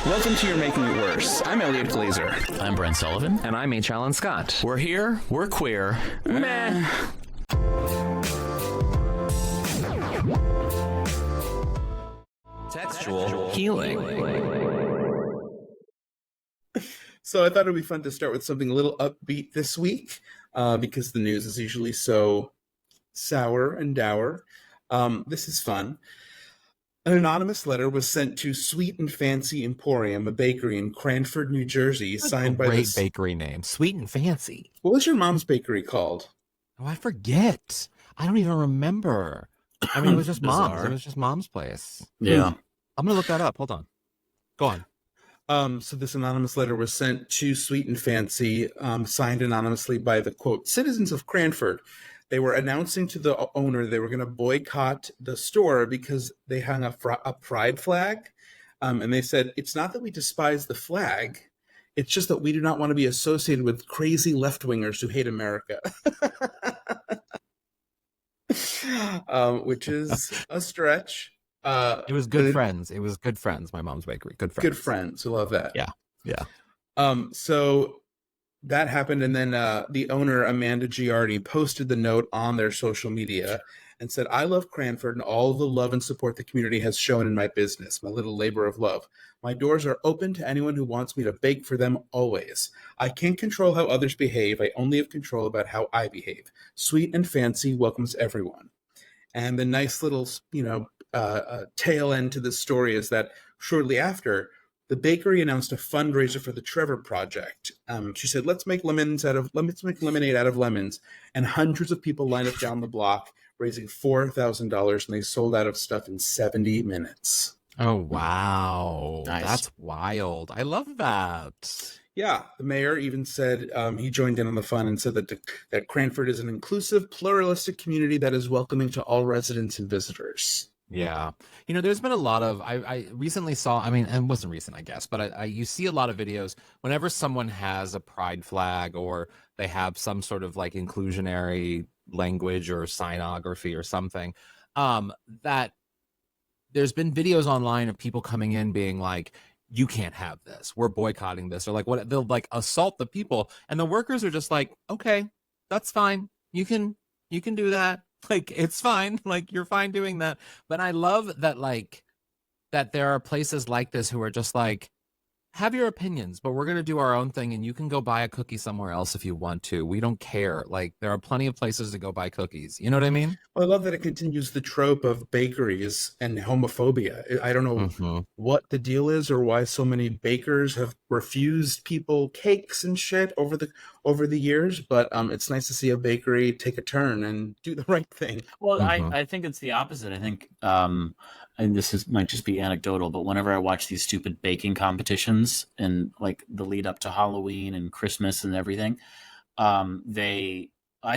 Welcome to You're Making It Worse. I'm Elliot Glazer. I'm Brent Sullivan. And I'm H. Alan Scott. We're here. We're queer. Meh. Textual healing. So I thought it would be fun to start with something a little upbeat this week, because the news is usually so sour and dour. This is fun. An anonymous letter was sent to Sweet and Fancy Emporium, a bakery in Cranford, New Jersey, signed by Great bakery name. Sweet and Fancy. What was your mom's bakery called? Oh, I forget. I don't even remember. I mean, it was just mom's. It was just mom's place. Yeah. I'm going to look that up. Hold on. Go on. So this anonymous letter was sent to Sweet and Fancy, signed anonymously by the, quote, citizens of Cranford. They were announcing to the owner they were going to boycott the store because they hung a pride flag. And they said, it's not that we despise the flag. It's just that we do not want to be associated with crazy left-wingers who hate America. Which is a stretch. It was Good Friends. It was Good Friends, my mom's bakery. Good Friends. Good Friends. I love that. Yeah. So that happened, and then the owner, Amanda Giardi, posted the note on their social media and said, I love Cranford and all the love and support the community has shown in my business, my little labor of love. My doors are open to anyone who wants me to bake for them always. I can't control how others behave. I only have control about how I behave. Sweet and Fancy welcomes everyone. And the nice little, tail end to this story is that shortly after, the bakery announced a fundraiser for the Trevor Project. She said, let's make lemonade out of lemons. And hundreds of people lined up down the block, raising $4,000, and they sold out of stuff in 70 minutes. Oh, wow. Nice. That's wild. I love that. Yeah, the mayor even said he joined in on the fun and said that Cranford is an inclusive, pluralistic community that is welcoming to all residents and visitors. Yeah. There's been a lot of, I recently saw, and it wasn't recent, I guess, but you see a lot of videos whenever someone has a pride flag or they have some sort of like inclusionary language or signography or something, that there's been videos online of people coming in being like, you can't have this. We're boycotting this. Or like what they'll like assault the people. And the workers are just like, okay, that's fine. You can do that. Like, it's fine. Like, you're fine doing that. But I love that, like, that there are places like this who are just like, have your opinions, but we're going to do our own thing. And you can go buy a cookie somewhere else if you want to. We don't care. Like, there are plenty of places to go buy cookies. You know what I mean? Well, I love that it continues the trope of bakeries and homophobia. I don't know what the deal is or why so many bakers have refused people cakes and shit over the years, but it's nice to see a bakery take a turn and do the right thing. Well, I think it's the opposite. I think, and might just be anecdotal, but whenever I watch these stupid baking competitions and like the lead up to Halloween and Christmas and everything, I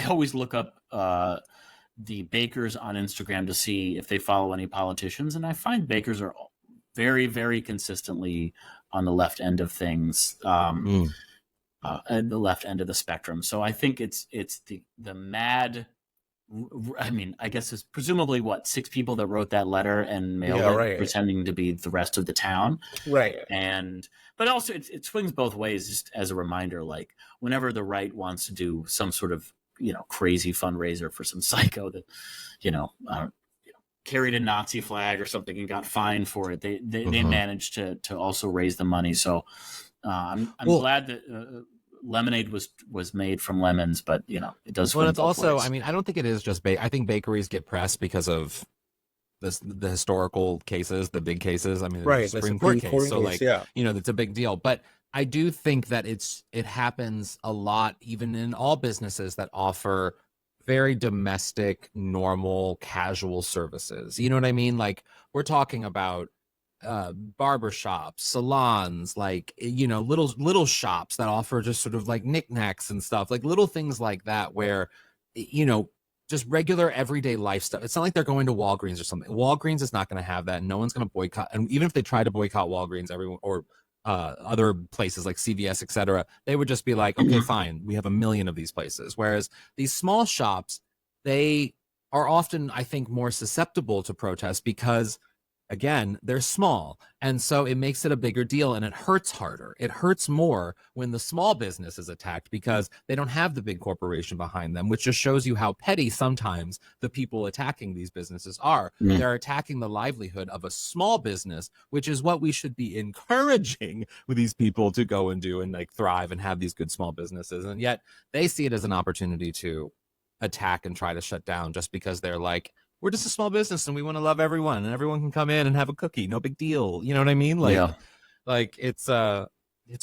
always look up the bakers on Instagram to see if they follow any politicians, and I find bakers are very, very consistently on the left end of things. At the left end of the spectrum. So I think it's the mad, I guess it's presumably 6 people that wrote that letter and mailed it, pretending to be the rest of the town. Right. But also it swings both ways, just as a reminder, like whenever the right wants to do some sort of, crazy fundraiser for some psycho that, carried a Nazi flag or something and got fined for it, they managed to also raise the money. So I'm glad that lemonade was made from lemons, but it does. Well, it's also, ways. I don't think it is just I think bakeries get pressed because of the historical cases, the big cases. The Supreme Court case. So it's a big deal. But I do think that it happens a lot, even in all businesses that offer very domestic, normal, casual services. You know what I mean? Like, we're talking about barbershops, salons, like, little shops that offer just sort of like knickknacks and stuff, like little things like that, where, just regular everyday life stuff. It's not like they're going to Walgreens or something. Walgreens is not going to have that. No one's going to boycott. And even if they try to boycott Walgreens, everyone, or other places like CVS, etc., they would just be like, okay, fine, we have a million of these places. Whereas these small shops, they are often, I think, more susceptible to protest because, again, they're small. And so it makes it a bigger deal and it hurts harder. It hurts more when the small business is attacked because they don't have the big corporation behind them, which just shows you how petty sometimes the people attacking these businesses are. They're attacking the livelihood of a small business, which is what we should be encouraging with these people to go and do and like thrive and have these good small businesses. And yet they see it as an opportunity to attack and try to shut down just because they're like, we're just a small business and we want to love everyone and everyone can come in and have a cookie. No big deal. You know what I mean? Like it's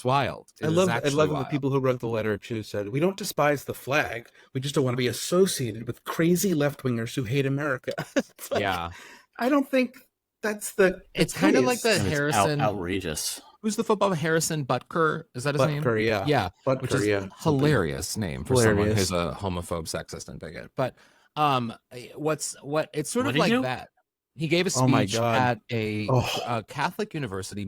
wild. I love the people who wrote the letter too said, we don't despise the flag. We just don't want to be associated with crazy left-wingers who hate America. Like, I don't think that's the it's kind of like the Harrison outrageous. Who's the football? Harrison Butker? Is that his name? Butker, yeah. Yeah. Butker, which is hilarious name for someone who's a homophobe, sexist, and bigot. But it's sort of like that. He gave a speech at a Catholic university,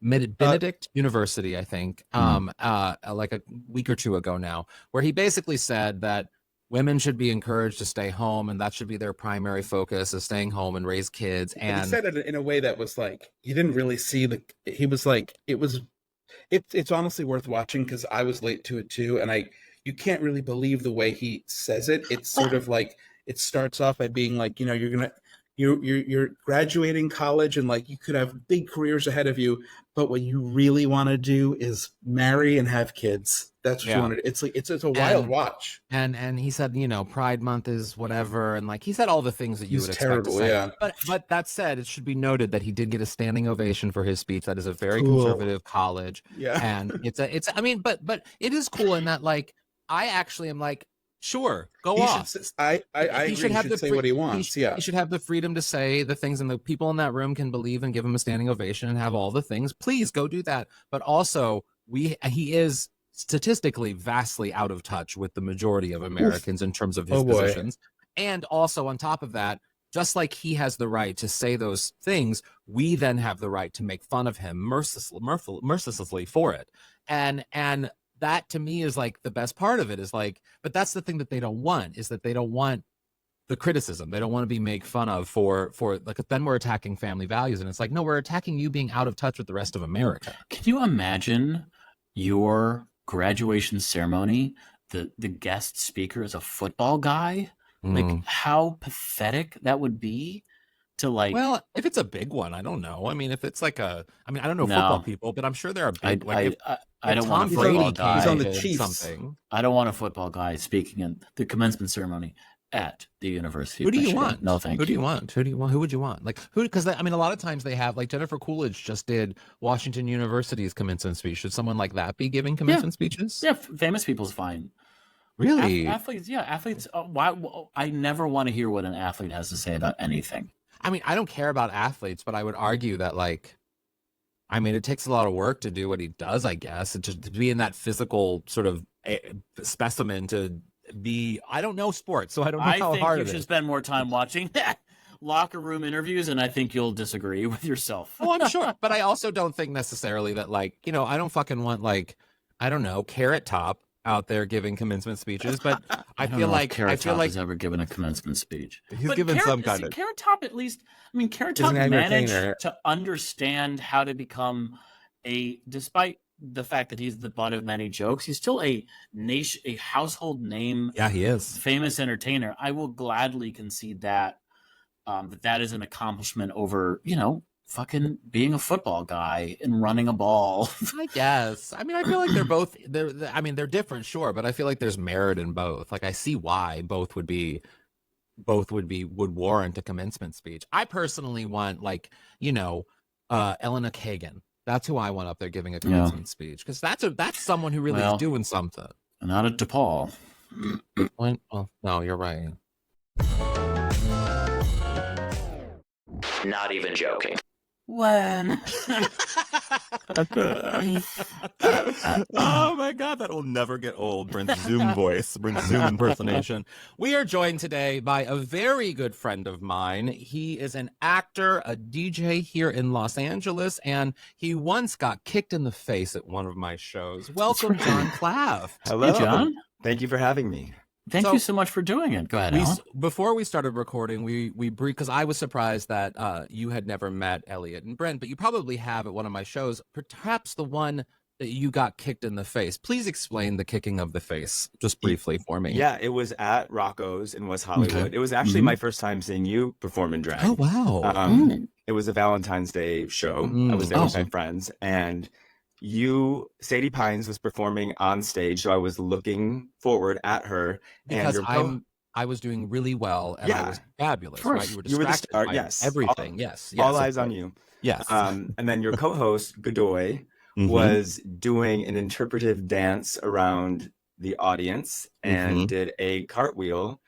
Benedict University, I think, like a week or two ago now, where he basically said that women should be encouraged to stay home, and that should be their primary focus, is staying home and raise kids. And he said it in a way that was like, you didn't really see he was like, it's honestly worth watching because I was late to it too, and you can't really believe the way he says it. It's sort of like, it starts off by being like, you know, you're graduating college and like you could have big careers ahead of you, but what you really want to do is marry and have kids. That's what you want to do. It's like it's a wild watch. And he said, you know, Pride Month is whatever, and like he said all the things that you would expect to say. Yeah. But that said, it should be noted that he did get a standing ovation for his speech. That is a very conservative college. Yeah. And it's I mean, but it is cool in that like I actually am like, sure, go off. I agree. He should say what he wants. He should have the freedom to say the things, and the people in that room can believe and give him a standing ovation and have all the things. Please go do that. But also, he is statistically vastly out of touch with the majority of Americans in terms of his positions. And also, on top of that, just like he has the right to say those things, we then have the right to make fun of him mercilessly for it. And that to me is like the best part of it is like, but that's the thing that they don't want, is that they don't want the criticism. They don't want to be made fun of for like, then we're attacking family values. And it's like, no, we're attacking you being out of touch with the rest of America. Can you imagine your graduation ceremony? The guest speaker is a football guy. Like how pathetic that would be. To like, well, if it's a big one, I don't know. I mean, if it's like I don't know football people, but I'm sure there are big. I don't want a football guy. He's on the Chiefs. Something. I don't want a football guy speaking in the commencement ceremony at the University. Who do you want? No, thank you. Who do you want? Who would you want? Like who? Because I mean, a lot of times they have like Jennifer Coolidge just did Washington University's commencement speech. Should someone like that be giving commencement speeches? Yeah, famous people's fine. Really? Athletes. Yeah, athletes. Why? I never want to hear what an athlete has to say about anything. I mean, I don't care about athletes, but I would argue that, like, I mean, it takes a lot of work to do what he does, I guess, and to be in that physical sort of specimen to be, I don't know sports, so I don't know how hard it is. I think you should spend more time watching locker room interviews, and I think you'll disagree with yourself. Oh, I'm sure. But I also don't think necessarily that, like, you know, I don't fucking want, like, I don't know, Carrot Top out there giving commencement speeches, but I feel like Carrot Top has ever given a commencement speech. He's given some kind of Carrot Top, at least. I mean, Carrot Top managed to understand how to become despite the fact that he's the butt of many jokes, he's still a household name. Yeah, he is famous entertainer. I will gladly concede that that is an accomplishment over, you know, fucking being a football guy and running a ball. I guess. I mean, I feel like they're different, sure, but I feel like there's merit in both. Like I see why both would warrant a commencement speech. I personally want, like, you know, Elena Kagan. That's who I want up there giving a commencement speech, because that's someone who really is doing something. Not at DePaul. Well, no, you're right. Not even joking. When? Oh my God, that will never get old. Brent's Zoom voice, Brent's Zoom impersonation. We are joined today by a very good friend of mine. He is an actor, a DJ here in Los Angeles, and he once got kicked in the face at one of my shows. Welcome, Jon Klaft. Hello. Hey, Jon. Thank you for having me. Thank you so much for doing it. Go ahead, Alan. Before we started recording, we because I was surprised that you had never met Elliot and Brent, but you probably have at one of my shows, perhaps the one that you got kicked in the face. Please explain the kicking of the face just briefly for me. Yeah, it was at Rocco's in West Hollywood. Okay. It was actually my first time seeing you perform in drag. Oh, wow. It was a Valentine's Day show. I was there with my friends, and Sadie Pines was performing on stage, so I was looking forward at her. Because and I was doing really well, and I was fabulous, right? You were You were the distracted star, by yes. everything. Yes. all eyes on you. Yes. And then your co-host, Godoy, was doing an interpretive dance around the audience and did a cartwheel,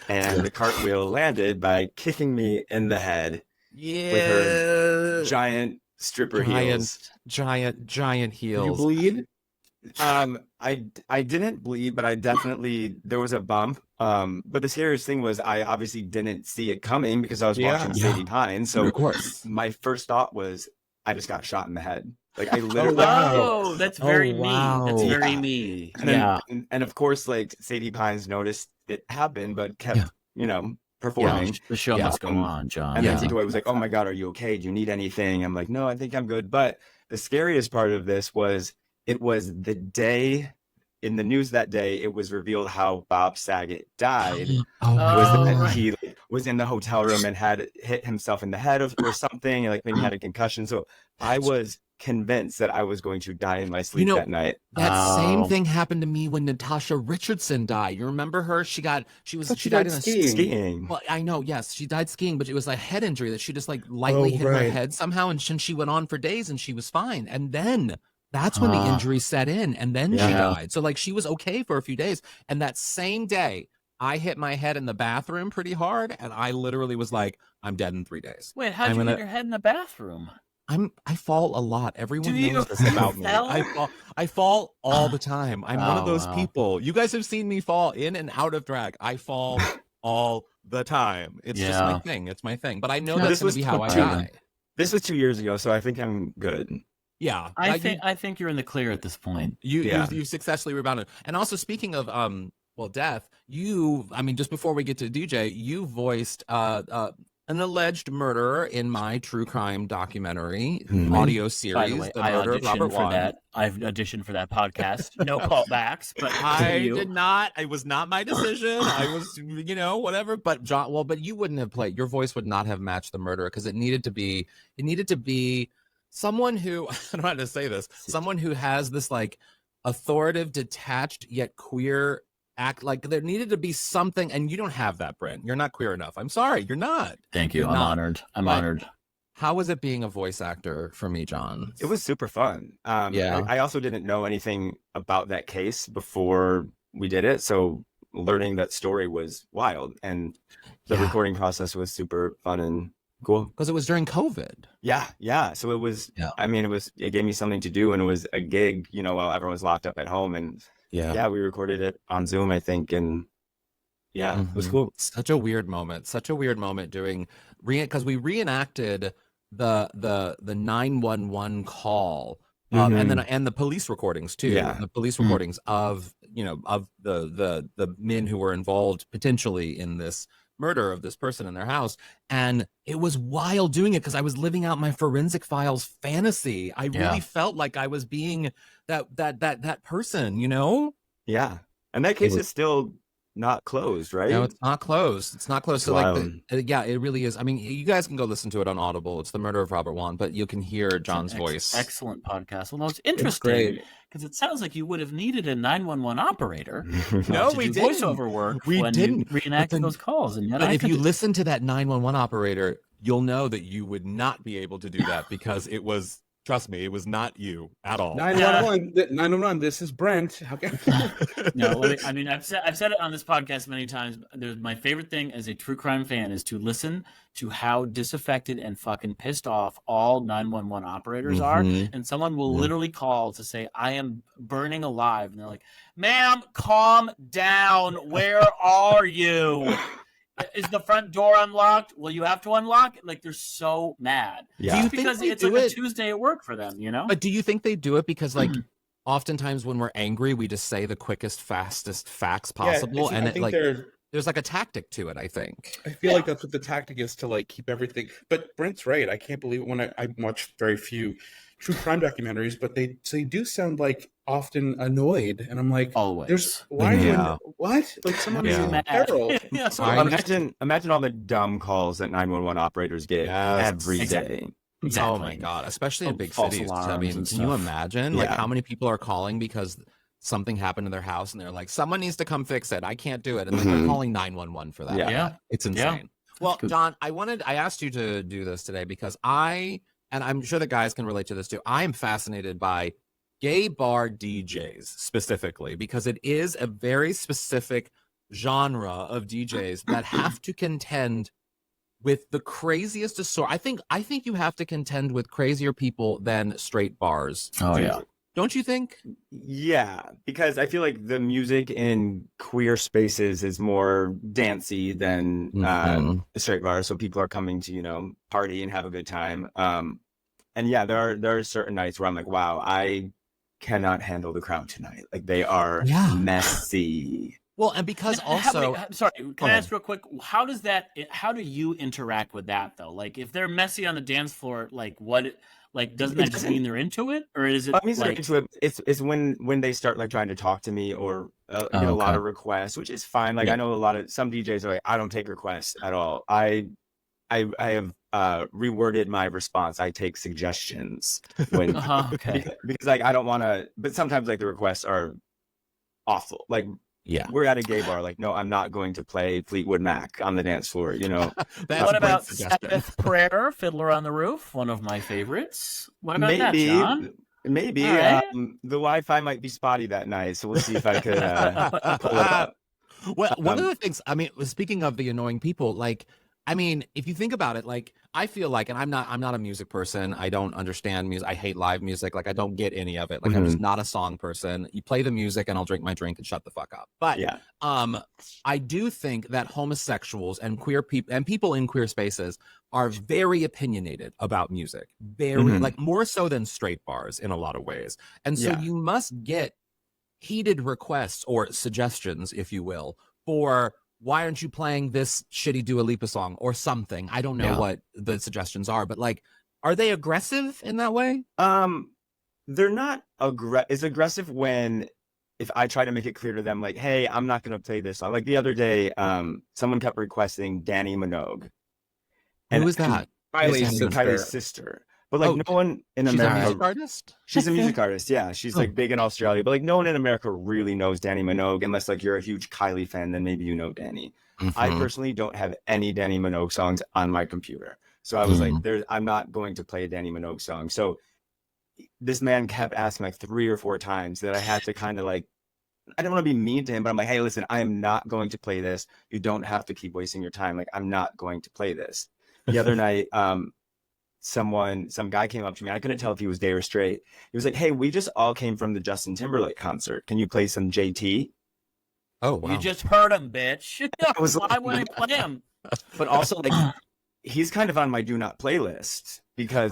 and the cartwheel landed by kicking me in the head with her giant stripper heels. Giant heels. You bleed? I didn't bleed, but I definitely, there was a bump. But the serious thing was I obviously didn't see it coming because I was watching Sadie Pines. So of course, my first thought was I just got shot in the head. Like I literally. Oh, that's very me. That's Yeah. very me. And then, and of course, like Sadie Pines noticed it happened, but kept, performing. The show must go on, Jon. And then Godoy was like, "Oh my God, are you okay? Do you need anything?" I'm like, "No, I think I'm good." But the scariest part of this was it was the day in the news that day. It was revealed how Bob Saget died. He was in the hotel room and had hit himself in the head or something, like maybe had a concussion. So I was convinced that I was going to die in my sleep that night. That same thing happened to me when Natasha Richardson died. You remember her? She died in skiing. Well, I know, yes, she died skiing, but it was a head injury that she just like lightly hit her head somehow, and she went on for days and she was fine. And then that's when the injury set in, and then she died. So like she was okay for a few days. And that same day, I hit my head in the bathroom pretty hard, and I literally was like, I'm dead in 3 days. Wait, how'd you hit your head in the bathroom? I fall a lot. Everyone knows this about me. I fall all the time. I'm one of those people. You guys have seen me fall in and out of drag. I fall all the time. It's just my thing. It's my thing. But I know that's going to be how I die. This was 2 years ago, so I think I'm good. Yeah, I think you're in the clear at this point. You successfully rebounded. And also, speaking of death, just before we get to DJ, you voiced an alleged murderer in my true crime documentary audio series. By the way, The Murder of Robert for that. I've auditioned for that podcast. No callbacks, but I did not. It was not my decision. I was, whatever. But Jon, but you wouldn't have played. Your voice would not have matched the murderer because it needed to be someone who, I don't know how to say this, someone who has this like authoritative, detached yet queer act. Like there needed to be something, and you don't have that, Brent. You're not queer enough. I'm sorry, you're not. Thank you. I'm honored. I'm honored. How was it being a voice actor for me, Jon? It was super fun. I also didn't know anything about that case before we did it, so learning that story was wild, and the recording process was super fun and cool. Because it was during COVID. Yeah. So it was. I mean, it gave me something to do, and it was a gig, while everyone was locked up at home, and we recorded it on Zoom, I think, and it was cool. Such a weird moment doing because we reenacted the 911 call and the police recordings too. The police recordings of the men who were involved potentially in this murder of this person in their house. And it was wild doing it because I was living out my Forensic Files fantasy. I really felt like I was being that person, Yeah. And that case is still not closed, right? No, it's not closed. It's not closed. So it really is. I mean, you guys can go listen to it on Audible. It's The Murder of Robert Wand, but you can hear Jon's voice. Excellent podcast. Well, no, it's interesting because it sounds like you would have needed a 911 operator. No, we didn't. Voiceover work. We didn't reenact those calls, and yet if you listen to that 911 operator, you'll know that you would not be able to do that because it was Trust me, it was not you at all. 911, this is Brent. How can No, I mean, I've said it on this podcast many times. My favorite thing as a true crime fan is to listen to how disaffected and fucking pissed off all 911 operators are. And someone will literally call to say, I am burning alive. And they're like, ma'am, calm down. Where are you? Is the front door unlocked? Well, you have to unlock it. Like, they're so mad. Yeah. Do you think because they it's do like it? a Tuesday at work for them, you know? But do you think they do it because, like, oftentimes when we're angry, we just say the quickest, fastest facts possible, and there's like a tactic to it. I think. I feel like that's what the tactic is, to like keep everything. But Brent's right. I can't believe it when I watch very few true crime documentaries, but they do sound like often annoyed, and I'm like, always. Why are you what? Like someone is in peril. Imagine all the dumb calls that 911 operators get every day. Exactly. Oh my god, especially in big cities. I mean, can you imagine like how many people are calling because something happened in their house and they're like, someone needs to come fix it. I can't do it. And then they're calling 911 for that. Yeah. It's insane. Well, Jon, I asked you to do this today because and I'm sure the guys can relate to this too. I am fascinated by gay bar DJs specifically because it is a very specific genre of DJs that have to contend with the craziest assortment. I think you have to contend with crazier people than straight bars. Oh yeah. Don't you think? Yeah, because I feel like the music in queer spaces is more dancey than the straight bars. So people are coming to, party and have a good time. And yeah, there are certain nights where I'm like, wow, I cannot handle the crowd tonight. Like they are messy. Well, and because also, sorry, can I ask real quick? How do you interact with that though? Like if they're messy on the dance floor, like what? Like, doesn't that just mean they're into it, or is it? I mean, they're into it. It's when they start like trying to talk to me or get a lot of requests, which is fine. Like I know some DJs are like, I don't take requests at all. I have reworded my response. I take suggestions when because like I don't want to. But sometimes like the requests are awful. Like we're at a gay bar. Like no, I'm not going to play Fleetwood Mac on the dance floor. What about Sabbath Prayer, Fiddler on the Roof? One of my favorites. What about that, Jon? Maybe the Wi-Fi might be spotty that night, so we'll see if I could pull it up. Well, one of the things, I mean, speaking of the annoying people, like, I mean, if you think about it, like, I feel like, and I'm not a music person. I don't understand music. I hate live music. Like, I don't get any of it. Like, I'm just not a song person. You play the music and I'll drink my drink and shut the fuck up. But I do think that homosexuals and queer people and people in queer spaces are very opinionated about music. Very, like, more so than straight bars in a lot of ways. And so you must get heated requests or suggestions, if you will, for why aren't you playing this shitty Dua Lipa song or something? I don't know what the suggestions are, but like, are they aggressive in that way? They're not It's aggressive if I try to make it clear to them, like, hey, I'm not going to play this song. Like the other day, someone kept requesting Danny Minogue. Who is that? Kylie's sister. But like no one in America. She's a music artist? She's a music artist, yeah. She's like big in Australia. But like no one in America really knows Danny Minogue unless like you're a huge Kylie fan, then maybe you know Danny. I personally don't have any Danny Minogue songs on my computer. So I was like, I'm not going to play a Danny Minogue song. So this man kept asking like 3 or 4 times that I had to kind of like, I don't want to be mean to him, but I'm like, hey, listen, I am not going to play this. You don't have to keep wasting your time. Like, I'm not going to play this. The other night, some guy came up to me. I couldn't tell if he was gay or straight. He was like, hey, we just all came from the Justin Timberlake concert. Can you play some JT? Oh, wow. You just heard him, bitch. Why would I play him? But also, like, he's kind of on my do not play list because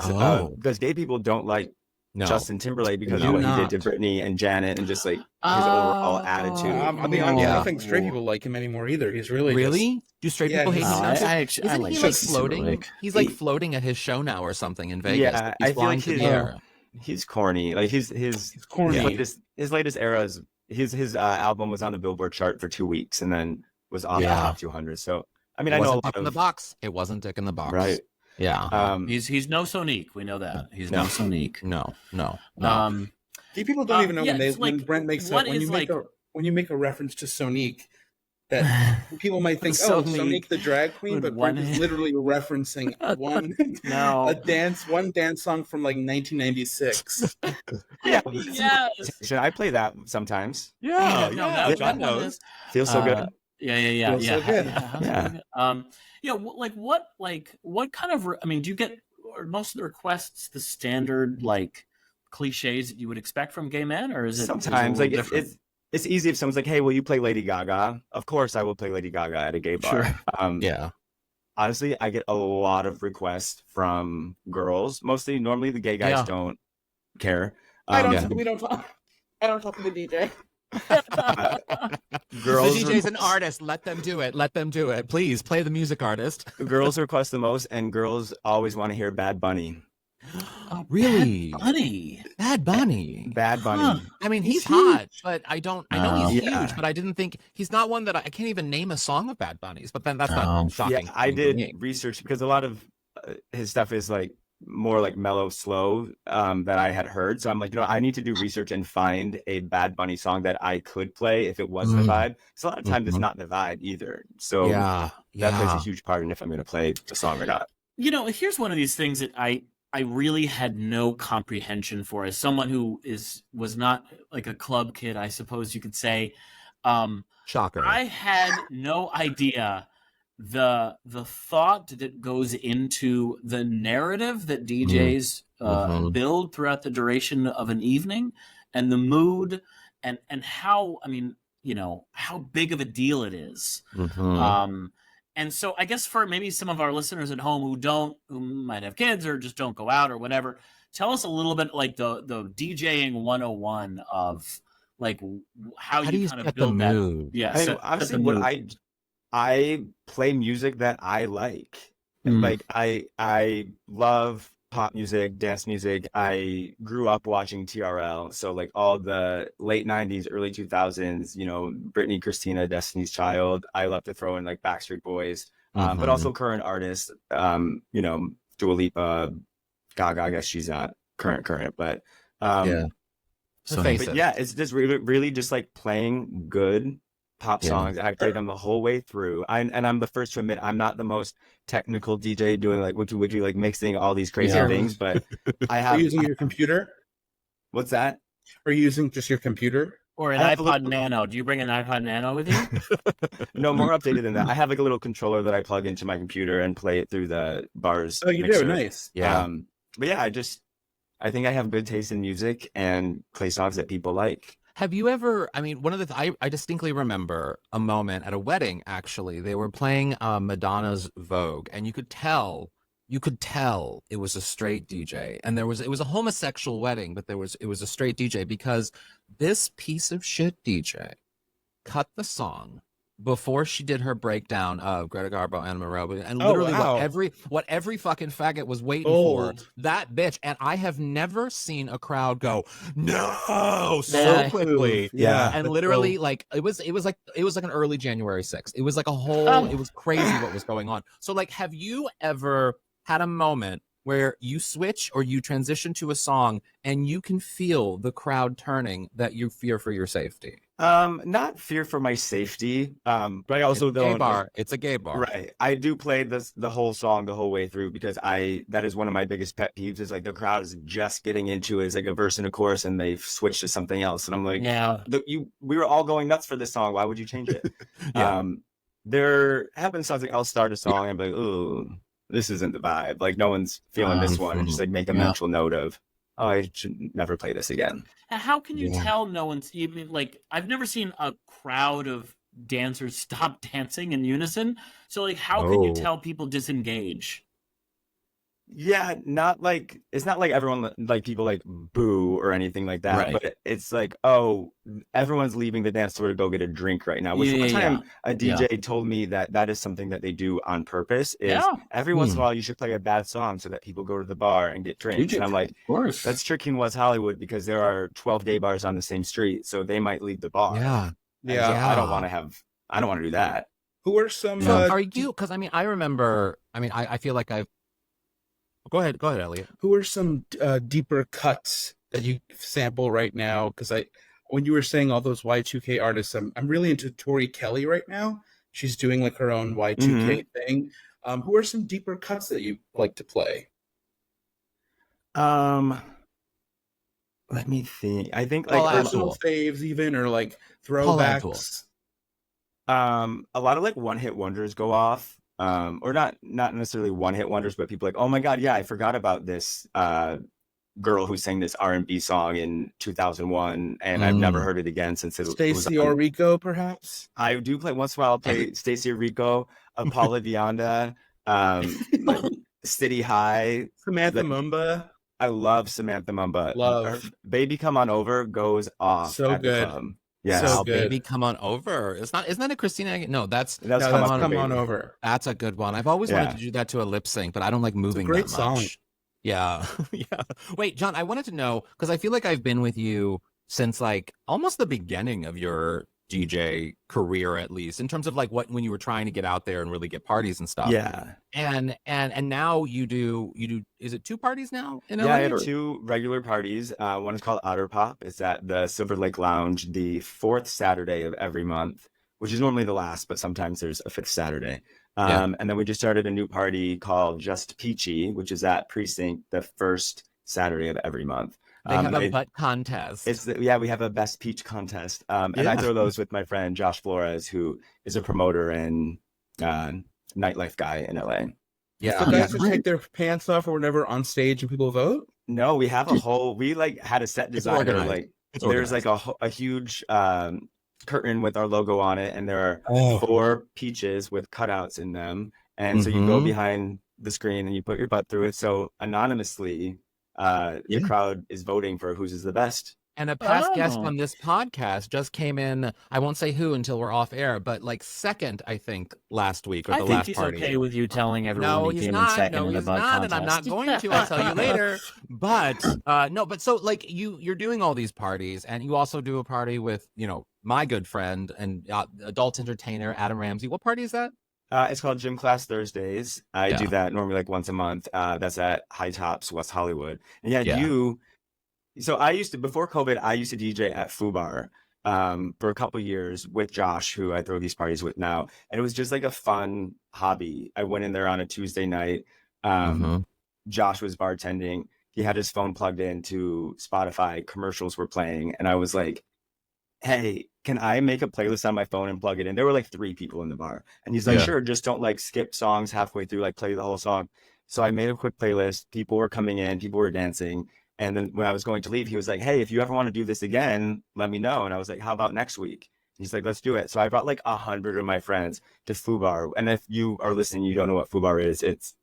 gay people don't like Justin Timberlake because of what he did to Britney and Janet and just like his overall attitude. I mean, I don't think straight people like him anymore either. He's really do straight people hate him? Isn't he like floating? He's like floating at his show now or something in Vegas. Yeah, he's I feel like he's corny. Like his corny. His latest era is his album was on the Billboard chart for 2 weeks and then was off the top 200. So I mean, I know a lot in the box. It wasn't Dick in the Box, right? Yeah. He's no Sonique. We know that. He's no Sonique. No. People don't even know when Brent makes when you make a reference to Sonique, that people might think, So oh, me Sonic the drag queen, with but one Brent is hand. literally referencing one dance song from like 1996. Yeah, Yes. I play that sometimes. Yeah, No, yeah, that John one knows. is Feels so good. Feels so good. How's it Yeah. good? What kind of? I mean, do you get are most of the requests the standard like cliches that you would expect from gay men, or is it Sometimes a like little different? it's easy if someone's like, "Hey, will you play Lady Gaga?" Of course, I will play Lady Gaga at a gay bar. Sure. Yeah. Honestly, I get a lot of requests from girls. Mostly, normally the gay guys Yeah. don't care. I don't. Yeah. We don't talk. I don't talk to the DJ. Girls, The DJ's an artist. Let them do it. Let them do it. Please play the music artist. girls request the most, and girls always want to hear Bad Bunny. Really? Bad Bunny. Bad Bunny. Bad Bunny. Huh. I mean, he's He's hot, but I know he's Yeah. huge, but I didn't think he's not one that I can't even name a song of Bad Bunny's, but then that's Oh. not shocking. Yeah, I for did me. research because a lot of his stuff is like more like mellow, slow that I had heard. So I'm like, I need to do research and find a Bad Bunny song that I could play if it was the vibe. So a lot of times it's not the vibe either. So Yeah. that plays a Yeah. huge part in if I'm going to play the song or not. Here's one of these things that I really had no comprehension for as someone who was not like a club kid, I suppose you could say. Shocker. I had no idea the thought that goes into the narrative that DJs build throughout the duration of an evening, and the mood, and how how big of a deal it is. And so I guess for maybe some of our listeners at home who might have kids or just don't go out or whatever, tell us a little bit like the DJing 101 of like how do you you kind of set the build that. mood? Yeah, I mean, set honestly, the what mood. I play music that I like. Mm. Like I love pop music, dance music. I grew up watching TRL, so like all the late 90s, early 2000s, Britney, Christina, Destiny's Child. I love to throw in like Backstreet Boys, but also current artists, Dua Lipa, Gaga. I guess she's not current, but Yeah. So Face but it. yeah, it's just really just like playing good pop Yeah. songs. I play them the whole way through. I'm the first to admit I'm not the most technical DJ doing like wiki like mixing all these crazy Yeah. things, but I Are have. you using your computer? What's that? Are you using just your computer? Or an I have a iPod little- Nano. Do you bring an iPod Nano with you? No, more updated than that. I have like a little controller that I plug into my computer and play it through the bars. Oh, you mixer. do. Nice. Yeah. But yeah, I think I have good taste in music and play songs that people like. Have you ever, one of I distinctly remember a moment at a wedding, actually. They were playing Madonna's Vogue, and you could tell it was a straight DJ. And it was a homosexual wedding, but it was a straight DJ because this piece of shit DJ cut the song before she did her breakdown of Greta Garbo and Moreau, and literally wow. what every fucking faggot was waiting Bold. for, that bitch. And I have never seen a crowd go no so Yeah. quickly. Yeah. And That's literally, bold. like it was like an early January 6th. It was like a whole. Oh. It was crazy what was going on. So, like, have you ever had a moment where you switch or you transition to a song and you can feel the crowd turning, that you fear for your safety? Not fear for my safety, but I also It's a gay don't. bar. It's a gay bar. Right. I do play the whole song the whole way through because that is one of my biggest pet peeves is like the crowd is just getting into it. It's like a verse and a chorus and they've switched to something else. And I'm like, Yeah. we were all going nuts for this song. Why would you change it? Yeah. There have been songs like I'll start a song and be like, ooh, this isn't the vibe. Like no one's feeling this one. And just like make a mental note of, oh, I should never play this again. And how can you Yeah. tell no one's even like I've never seen a crowd of dancers stop dancing in unison. So like how can you Oh. tell people disengage? Yeah, it's not like everyone like people like boo or anything like that, Right. but it's like, oh, everyone's leaving the dance floor to go get a drink right now. Which Yeah, one yeah, time a DJ told me that is something that they do on purpose. Is Yeah. every once in a while you should play a bad song so that people go to the bar and get drinks. And I'm like, Of course. that's tricky in West Hollywood because there are 12 gay bars on the same street, so they might leave the bar. Yeah. And Yeah. so Yeah. I don't want to do that. Who are some? So are you? Because I remember. I feel like I've. Go ahead, Elliot. Who are some deeper cuts that you sample right now? Because when you were saying all those Y2K artists, I'm really into Tori Kelly right now. She's doing like her own Y2K thing. Who are some deeper cuts that you like to play? Let me think. I think Paul like Personal Abdul. faves, even, or like Paul Abdul. throwbacks. a lot of like one hit wonders go off. Or not necessarily one hit wonders, but people like, oh my God, yeah, I forgot about this girl who sang this R&B song in 2001, and I've never heard it again since it was Stacey on. Orico, perhaps. I do play once in a while. I'll play Stacey Rico, Paula Deonda, like City High, Samantha like, Mumba. I love Samantha Mumba. Love. Her Baby Come On Over goes off So at the good. club. Yes. So Wow, good. Baby Come On Over. Isn't that a Christina Aguilera? No, that's That's No, Come that's On Come Over, On Baby. Over. that's a good one. I've always wanted to do that to a lip sync, but I don't like moving great that song. much. Yeah. Yeah. Wait, John, I wanted to know, because I feel like I've been with you since like almost the beginning of your DJ career, at least in terms of like when you were trying to get out there and really get parties and stuff. Yeah. And now you do is it 2 parties now in LA? Yeah, I have 2 regular parties. One is called Otter Pop. It's at the Silver Lake Lounge the 4th Saturday of every month, which is normally the last, but sometimes there's a 5th Saturday. And then we just started a new party called Just Peachy, which is at Precinct the 1st Saturday of every month. They have a butt contest. We have a Best Peach contest. And I throw those with my friend Josh Flores, who is a promoter and nightlife guy in LA. Yeah. So guys just take their pants off or whatever on stage and people vote? No, we have we like had a set designer. organized. Like It's there's like a huge curtain with our logo on it, and there are 4 peaches with cutouts in them. And so you go behind the screen and you put your butt through it. So anonymously, the crowd is voting for whose is the best. And a past guest on this podcast just came in. I won't say who until we're off air, but like second, I think, last week or the I think last he's party. okay with you telling everyone No, he he's came in not. second No, in the he's bug not, contest. and I'm not going to. I'll tell you later. But no, but so like you're doing all these parties, and you also do a party with my good friend and adult entertainer Adam Ramsey. What party is that? It's called Gym Class Thursdays. I do that normally like once a month. That's at High Tops, West Hollywood. And so before COVID, I used to DJ at Foo Bar for a couple years with Josh, who I throw these parties with now. And it was just like a fun hobby. I went in there on a Tuesday night. Josh was bartending. He had his phone plugged into Spotify. Commercials were playing. And I was like, hey, can I make a playlist on my phone and plug it in? There were like 3 people in the bar. And he's like, sure, just don't like skip songs halfway through, like play the whole song. So I made a quick playlist. People were coming in, people were dancing. And then when I was going to leave, he was like, hey, if you ever want to do this again, let me know. And I was like, how about next week? He's like, let's do it. So I brought like 100 of my friends to Foo Bar. And if you are listening, you don't know what Foo Bar is. It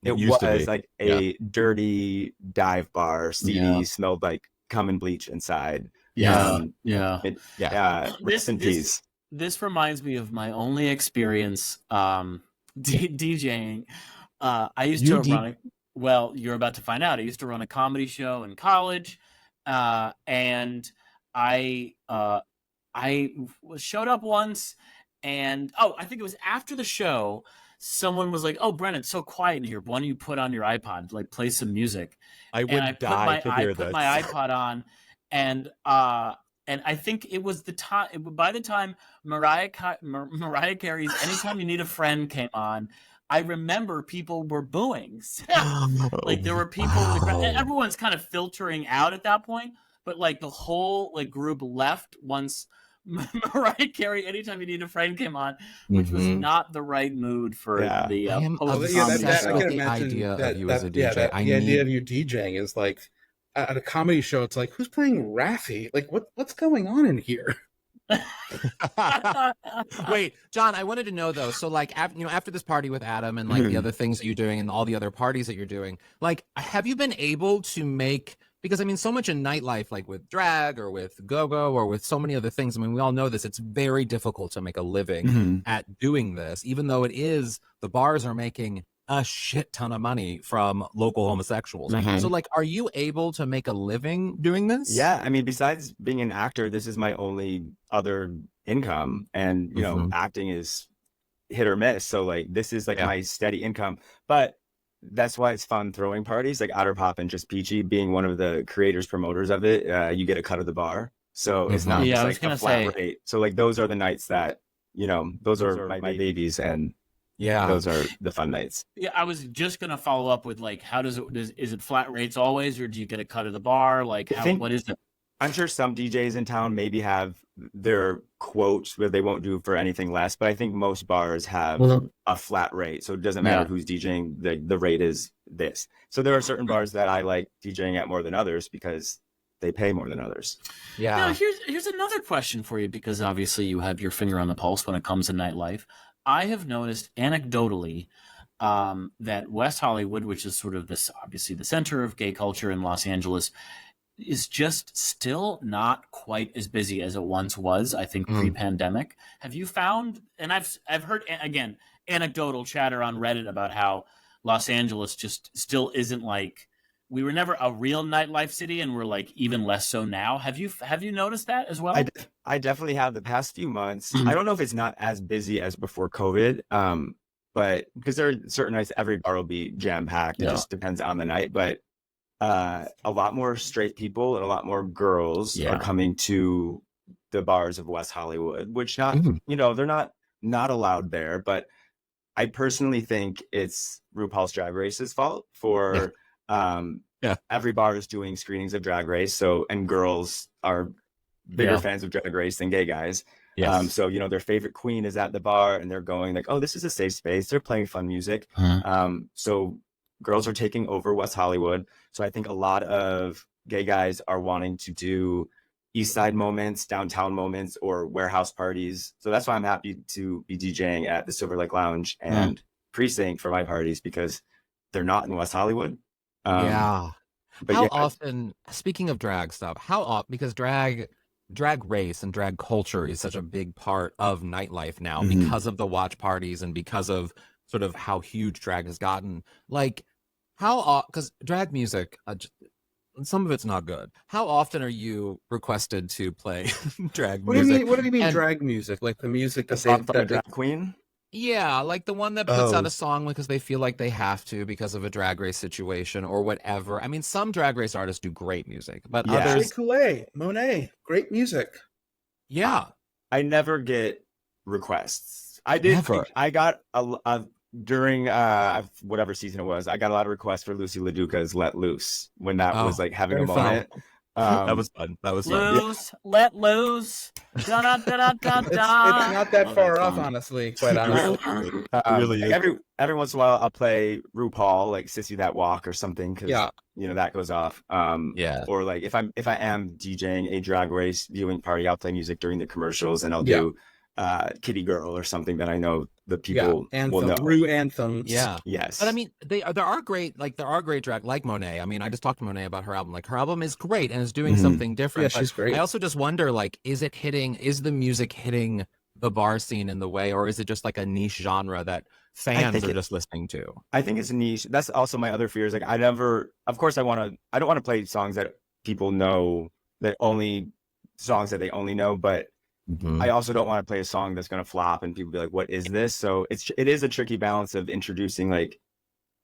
was like a dirty dive bar, seedy, smelled like cum and bleach inside. Rest in peace. This reminds me of my only experience DJing. I used to run well, you're about to find out. I used to run a comedy show in college, and I showed up once, and I think it was after the show. Someone was like, "Oh, Brent, it's so quiet in here. Why don't you put on your iPod, like play some music?" I would die to hear this. I put my iPod on, and I think it was the time. By the time Mariah Carey's "Anytime You Need a Friend" came on, I remember people were booing. Like there were people in the crowd, and everyone's kind of filtering out at that point. But like the whole like group left once Mariah Carey "Anytime You Need a Friend" came on, which was not the right mood for the I am post-comedy obsessed show. with the idea of you as a DJ. The idea of you DJing is like at a comedy show. It's like, who's playing Raffi? Like what's going on in here? Wait, John, I wanted to know though. So like, after this party with Adam and like the other things that you're doing and all the other parties that you're doing, like, have you been able to make? Because I mean, so much in nightlife, like with drag or with go-go or with so many other things. I mean, we all know this. It's very difficult to make a living at doing this, even though the bars are making a shit ton of money from local homosexuals. So like, are you able to make a living doing this? Yeah. I mean, besides being an actor, this is my only other income. And, acting is hit or miss. So like, this is like my steady income. But that's why it's fun throwing parties like Otter Pop and Just Peachy. Being one of the creators, promoters of it, you get a cut of the bar. So it's not Yeah, just I was like gonna a flat say- rate. So like those are the nights that, those are my babies, and Yeah. those are the fun nights. Yeah, I was just gonna follow up with like, how does it? Is it flat rates always, or do you get a cut of the bar? Like, what is it? I'm sure some DJs in town maybe have their quotes where they won't do for anything less, but I think most bars have a flat rate. So it doesn't matter who's DJing, the rate is this. So there are certain bars that I like DJing at more than others because they pay more than others. Yeah. Now, here's another question for you, because obviously you have your finger on the pulse when it comes to nightlife. I have noticed anecdotally that West Hollywood, which is sort of obviously the center of gay culture in Los Angeles, is just still not quite as busy as it once was, I think, pre-pandemic. Have you found, and I've heard, again, anecdotal chatter on Reddit about how Los Angeles just still isn't like, we were never a real nightlife city, and we're like even less so now. Have you noticed that as well? I definitely have the past few months. I don't know if it's not as busy as before COVID, but because there are certain nights every bar will be jam-packed. It just depends on the night, but a lot more straight people and a lot more girls are coming to the bars of West Hollywood, which they're not allowed there. But I personally think it's RuPaul's Drag Race's fault for every bar is doing screenings of Drag Race. So, and girls are bigger fans of Drag Race than gay guys. Yes. So, their favorite queen is at the bar and they're going like, oh, this is a safe space. They're playing fun music. So girls are taking over West Hollywood. So I think a lot of gay guys are wanting to do East Side moments, downtown moments, or warehouse parties. So that's why I'm happy to be DJing at the Silver Lake Lounge and Precinct for my parties, because they're not in West Hollywood. But But often, speaking of drag stuff, because drag race and drag culture is such a big part of nightlife now because of the watch parties and because of sort of how huge drag has gotten. Like, because drag music, some of it's not good. How often are you requested to play drag music? What do you mean drag music? Like the music a song from a drag queen? Yeah, like the one that puts out a song because they feel like they have to because of a drag race situation or whatever. I mean, some drag race artists do great music, but others... Coulee, Monet, great music. Yeah. I never get requests. I did. I got during whatever season it was, I got a lot of requests for Lucy LaDuca's "Let Loose" when that was like having a moment. That was fun. Loose, let loose. It's not that far off, honestly. Quite honestly, really. Like every once in a while, I'll play RuPaul, like "Sissy That Walk" or something, because that goes off. Or like if I am DJing a drag race viewing party, I'll play music during the commercials, and I'll do Kitty Girl or something that I know the people will know. Rue anthems. Yeah. Yes. But I mean, there are great drag, like Monet. I mean, I just talked to Monet about her album. Like, her album is great and is doing something different. Yeah, she's great. I also just wonder, like, is the music hitting the bar scene in the way, or is it just like a niche genre that fans are just listening to? I think it's niche. That's also my other fear is like, I don't want to play songs that people know, songs that they only know, but I also don't want to play a song that's going to flop and people be like, what is this? So it is a tricky balance of introducing like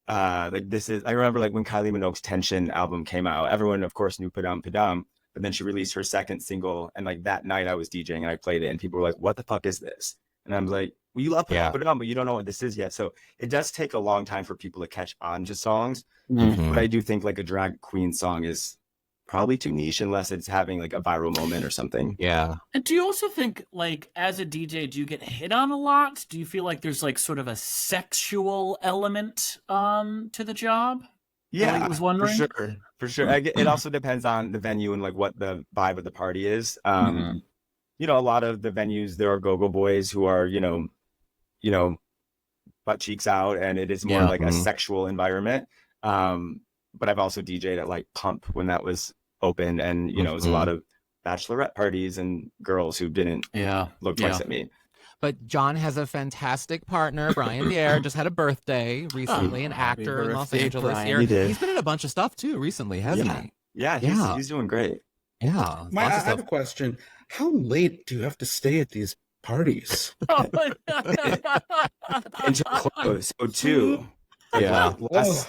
this is, I remember like when Kylie Minogue's Tension album came out, everyone of course knew Padam Padam, but then she released her second single. And like that night I was DJing and I played it and people were like, what the fuck is this? And I'm like, well, you love Padam Padam, but you don't know what this is yet. So it does take a long time for people to catch on to songs. But I do think like a drag queen song is probably too niche unless it's having like a viral moment or something. Yeah. And do you also think, like, as a DJ, do you get hit on a lot? Do you feel like there's like sort of a sexual element to the job? Yeah, I was wondering. For sure. It also depends on the venue and like what the vibe of the party is. A lot of the venues, there are go-go boys who are, butt cheeks out, and it is more like a sexual environment. But I've also DJ'd at like Pump when that was open, and it was a lot of bachelorette parties and girls who didn't look twice at me. But John has a fantastic partner. Brian Dier just had a birthday recently, an actor in Los Angeles. He did. He's been in a bunch of stuff too recently, hasn't he? Yeah, he's doing great. Yeah. I have a question. How late do you have to stay at these parties? Until close. So 2. Last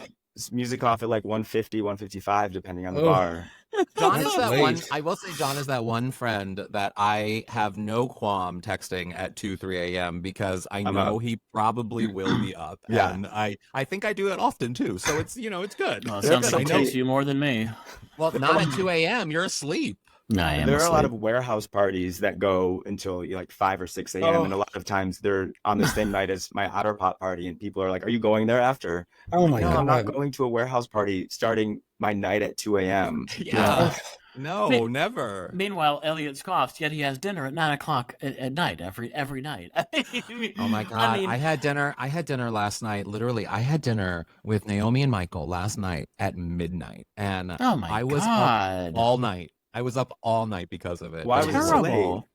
music off at like 150, 155, depending on the bar. John is That's that late. one. I will say, John is that one friend that I have no qualm texting at 2, 3 a.m. because I I'm know up. he probably will be up. Yeah. And I think I do it often too. So it's, it's good. Well, it It's sounds good. like I it know. takes you more than me. Well, not at 2 a.m. You're asleep. I am There are a lot asleep. of warehouse parties that go until like 5 or 6 a.m. And a lot of times they're on the same night as my Otter Pop party, and people are like, "Are you going there after?" Oh my No, god! I'm not going to a warehouse party starting my night at 2 a.m. Yeah. Oh, No, never. Meanwhile, Elliot scoffs, yet he has dinner at 9 o'clock at night every night. Oh my God. I mean, I had dinner last night. Literally, I had dinner with Naomi and Michael last night at midnight. And oh my I was God. up all night. I was up all night because of it. Why It was it so late? terrible.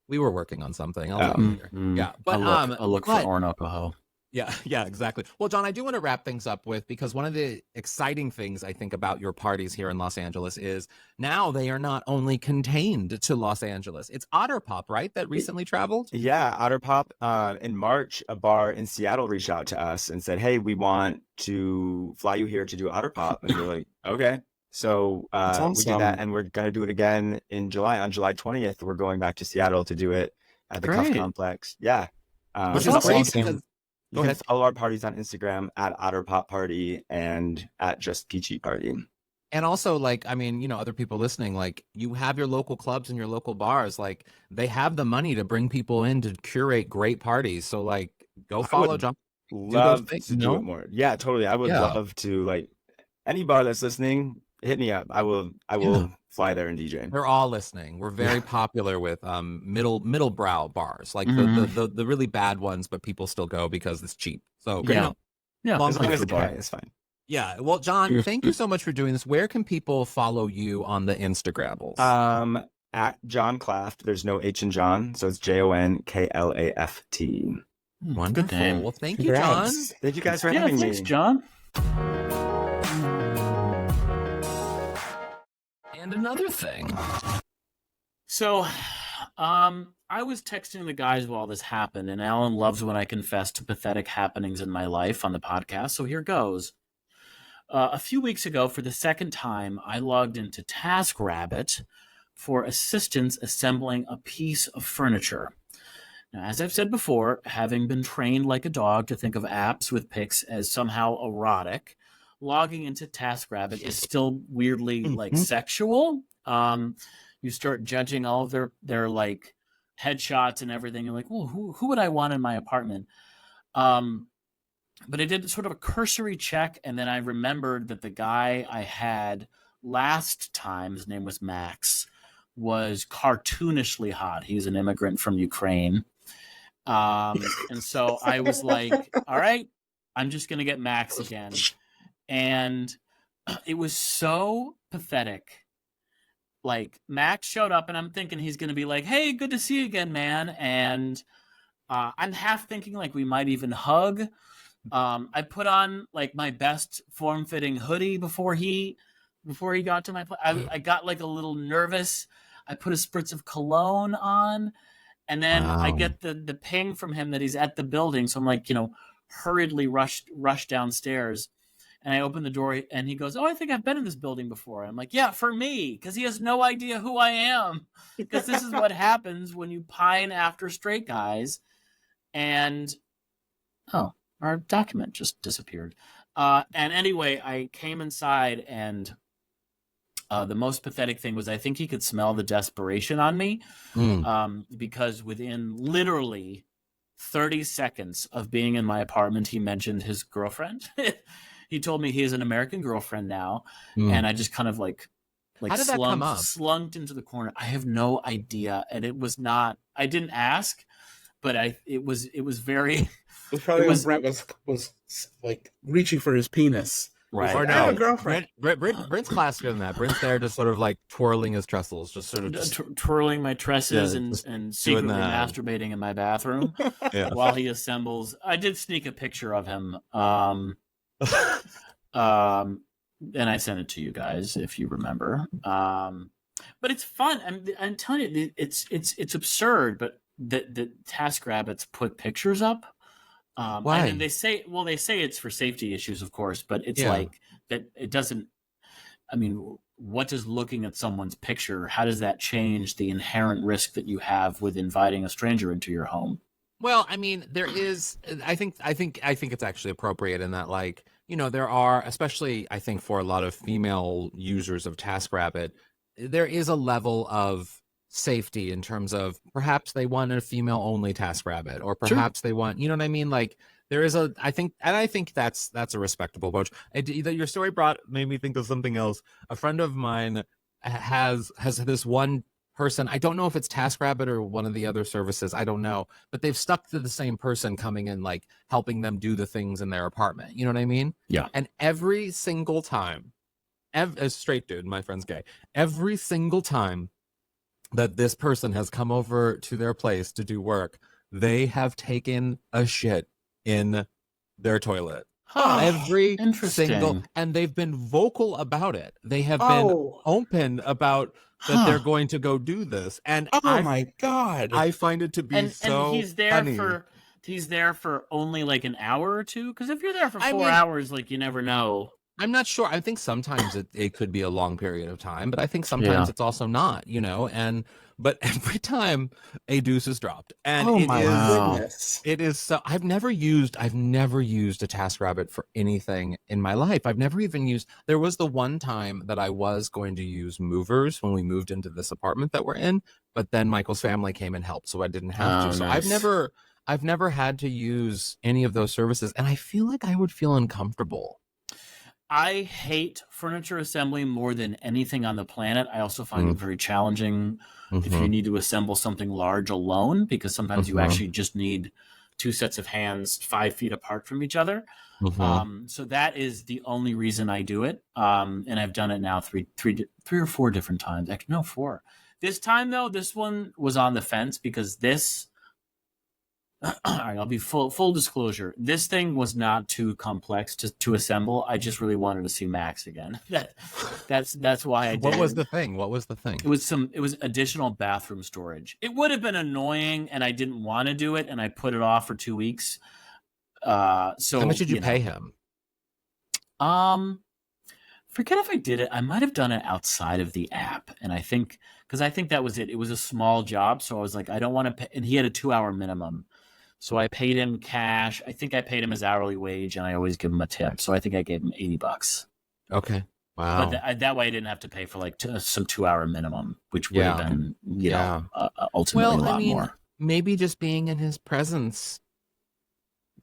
We were working on something. I'll Oh. tell you later. Mm, Yeah. But I'll look but- for Orinoco. Yeah, exactly. Well, John, I do want to wrap things up with, because one of the exciting things I think about your parties here in Los Angeles is now they are not only contained to Los Angeles. It's Otter Pop, right? That recently traveled? Yeah, Otter Pop. In March, a bar in Seattle reached out to us and said, "Hey, we want to fly you here to do Otter Pop." And we're like, "Okay." So That's we did awesome. that, and we're gonna do it again in July. On July 20th, we're going back to Seattle to do it at the Cuff Great. Complex. Yeah. Which That's is great awesome. because You Go can ahead. follow our parties on Instagram at Otter Pop Party and at Just Peachy Party. And also, like, I mean, other people listening, like, you have your local clubs and your local bars, like, they have the money to bring people in to curate great parties. So, like, go follow would John. Love things, to do it more. Yeah, totally. I would Yeah. love to, like, any bar that's listening, hit me up. I will fly there and DJ. They're all listening. We're very popular with middle brow bars, like Mhm. the really bad ones, but people still go because it's cheap. So Yeah. Yeah. long As long live as the it's bar. okay, it's fine. Yeah. Well, John, thank you so much for doing this. Where can people follow you on the Instagrammals? At Jon Klaft. There's no H in John, so it's JONKLAFT. Wonderful. Good name. Well, thank you, John. Congrats. Thank you guys for Yeah, having thanks, me. John. And another thing. So, I was texting the guys while this happened, and Alan loves when I confess to pathetic happenings in my life on the podcast, so here goes. A few weeks ago, for the second time, I logged into TaskRabbit for assistance assembling a piece of furniture. Now, as I've said before, having been trained like a dog to think of apps with pics as somehow erotic, logging into TaskRabbit is still weirdly like sexual. You start judging all of their like headshots and everything. You're like, well, who would I want in my apartment? But I did sort of a cursory check, and then I remembered that the guy I had last time, his name was Max, was cartoonishly hot. He's an immigrant from Ukraine. And so I was like, all right, I'm just going to get Max again. And it was so pathetic. Like, Max showed up, and I'm thinking he's going to be like, hey, good to see you again, man. And I'm half thinking like we might even hug. I put on like my best form-fitting hoodie before he got to my place. I got like a little nervous. I put a spritz of cologne on, and then I get the ping from him that he's at the building. So I'm like, hurriedly rush downstairs, and I open the door, and he goes, "Oh, I think I've been in this building before." I'm like, "Yeah, for me," because he has no idea who I am. Because this is what happens when you pine after straight guys, and our document just disappeared. And anyway, I came inside, and the most pathetic thing was I think he could smell the desperation on me, because within literally 30 seconds of being in my apartment, he mentioned his girlfriend. He told me he has an American girlfriend now, and I just kind of like How did that come up? slunked into the corner. I have no idea, and it was not. I didn't ask, but it was very. It was probably It was- when Brent was like reaching for his penis. Right. Or I have a no, girlfriend. Brent's classier than that. Brent's there just sort of like twirling his trestles, just sort of twirling my tresses Yeah, and doing secretly that. masturbating in my bathroom Yeah. while he assembles. I did sneak a picture of him, and I sent it to you guys if you remember. But it's fun. I'm telling you, it's absurd. But the TaskRabbits put pictures up. Why? And then they say it's for safety issues, of course, but it's Yeah. like that. It doesn't. I mean, what does looking at someone's picture, how does that change the inherent risk that you have with inviting a stranger into your home? Well, I mean, there is. I think it's actually appropriate in that, like, there are, especially I think for a lot of female users of TaskRabbit, there is a level of safety in terms of perhaps they want a female-only TaskRabbit, or perhaps they want, you know what I mean? Like, there is I think that's a respectable approach. Your story made me think of something else. A friend of mine has this one person. I don't know if it's TaskRabbit or one of the other services. I don't know, but they've stuck to the same person coming in, like helping them do the things in their apartment. You know what I mean? Yeah. And every single time, a straight dude, my friend's gay, every single time that this person has come over to their place to do work, they have taken a shit in their toilet. Every single, and they've been vocal about it. They have been open about that they're going to go do this. And my God, I find it to be so and he's there funny. He's there for only like an hour or two, because if you're there for 4 hours, like, you never know. I'm not sure. I think sometimes it could be a long period of time, but I think sometimes it's also not, but every time a deuce is dropped, and goodness, it is so. I've never used a TaskRabbit for anything in my life. I've never even used. There was the one time that I was going to use Movers when we moved into this apartment that we're in, but then Michael's family came and helped, so I didn't have to. So nice. I've never had to use any of those services, and I feel like I would feel uncomfortable. I hate furniture assembly more than anything on the planet. I also find it very challenging if you need to assemble something large alone, because sometimes you actually just need two sets of hands 5 feet apart from each other. So that is the only reason I do it. And I've done it now three or four different times. Actually, no, 4. This time, though, this one was on the fence, because this... All right, I'll be full disclosure. This thing was not too complex to assemble. I just really wanted to see Max again. That's why I did. What was the thing? It was additional bathroom storage. It would have been annoying, and I didn't want to do it, and I put it off for 2 weeks. So how much did you pay him? Forget if I did it. I might have done it outside of the app, and I think that was it. It was a small job, so I was like, I don't want to pay. And he had a 2-hour minimum. So I paid him cash. I think I paid him his hourly wage, and I always give him a tip. So I think I gave him $80. Okay. Wow. But that way I didn't have to pay for like some 2-hour minimum, which would have been, ultimately a lot more. Maybe just being in his presence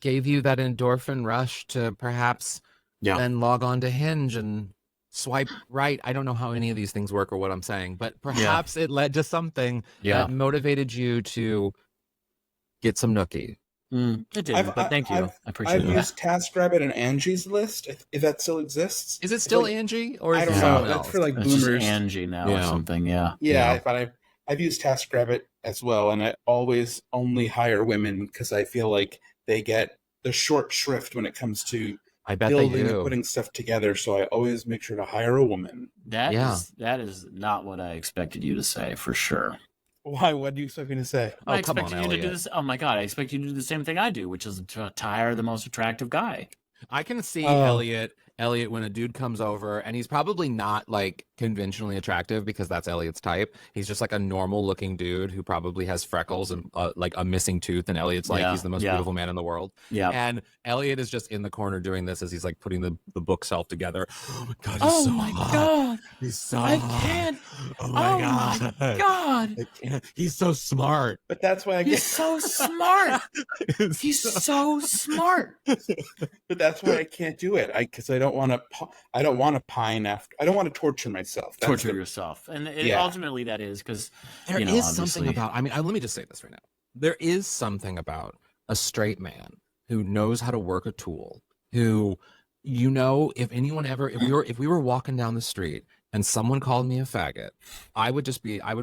gave you that endorphin rush to perhaps then log on to Hinge and swipe right. I don't know how any of these things work or what I'm saying, but perhaps it led to something that motivated you to get some nookie. It did, but thank you. I appreciate it. I've used TaskRabbit and Angie's List, if that still exists. Is it still Angie, or is I don't know. That's for like boomers. It's just Angie now or something. Yeah. But I've used TaskRabbit as well, and I always only hire women because I feel like they get the short shrift when it comes to building and putting stuff together. So I always make sure to hire a woman. That is not what I expected you to say, for sure. Why? What do you expect me to say? I expected you to do this. Oh my God! I expect you to do the same thing I do, which is to hire the most attractive guy. I can see Elliot when a dude comes over, and he's probably not like conventionally attractive because that's Elliot's type. He's just like a normal looking dude who probably has freckles and like a missing tooth, and Elliot's like he's the most beautiful man in the world. Yeah. And Elliot is just in the corner doing this as he's like putting the bookshelf together. Oh my God, he's so hot. God. He's so I hot. can't. Oh my God. My God. I can't. He's so smart. But that's why He's so smart. He's so smart. But that's why I can't do it. Because I don't want to pine after. I don't want to torture myself. Torture yourself, and ultimately that is because there is something about. I mean, let me just say this right now. There is something about a straight man who knows how to work a tool. Who, if anyone ever, if we were walking down the street and someone called me a faggot, I would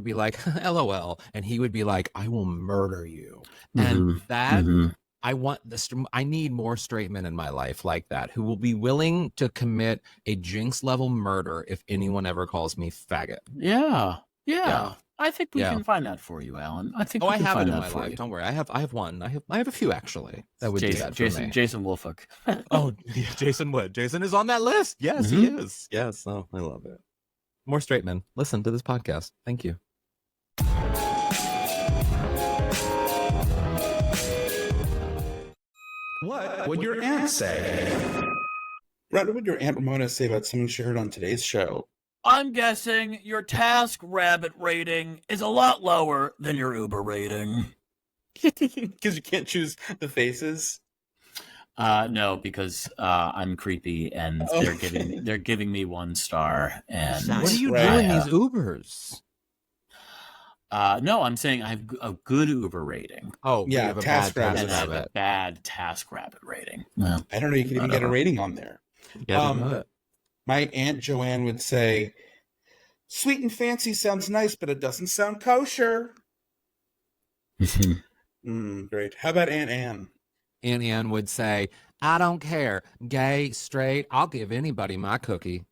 be like, LOL, and he would be like, I will murder you, and that. I need more straight men in my life like that, who will be willing to commit a Jinx level murder if anyone ever calls me faggot. Yeah. I think we can find that for you, Alan. I think. I have it in my life. Don't worry. I have one. I have a few actually that would do that for me. Jason Wolfhook. Oh, yeah, Jason would. Jason is on that list. Yes, he is. Yes. Oh, I love it. More straight men, listen to this podcast. Thank you. What would your aunt say? Brent, what would your Aunt Ramona say about something she heard on today's show? I'm guessing your TaskRabbit rating is a lot lower than your Uber rating. Because you can't choose the faces. No, because I'm creepy and they're giving me 1 star. And What are you right. doing these Ubers? no, I'm saying I have a good Uber rating. Oh, Yeah, you have a bad TaskRabbit. And I have a TaskRabbit. bad TaskRabbit rating. Well, I don't know. You can even get a rating on there. Yeah, My Aunt Joanne would say, "Sweet and fancy sounds nice, but it doesn't sound kosher." Great. How about Aunt Anne? Aunt Ann would say, I don't care. Gay, straight, I'll give anybody my cookie.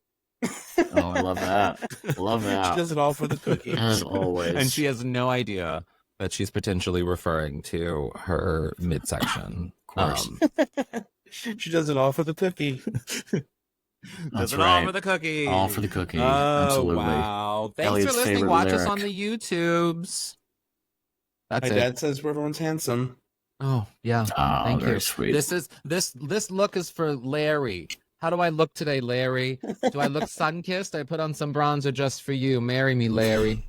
oh, I love that. Love that. She does it all for the cookie. As always. And she has no idea that she's potentially referring to her midsection. Of course. She does it all for the cookie. That's All right. for the cookie. All for the cookie. Oh, Absolutely. wow. Thanks Elliot's for listening. favorite Watch us lyric. on the YouTubes. That's My it. dad says everyone's handsome. Oh, yeah. Oh, Thank very you. sweet. This look is for Larry. How do I look today, Larry? Do I look sun-kissed? I put on some bronzer just for you. Marry me, Larry.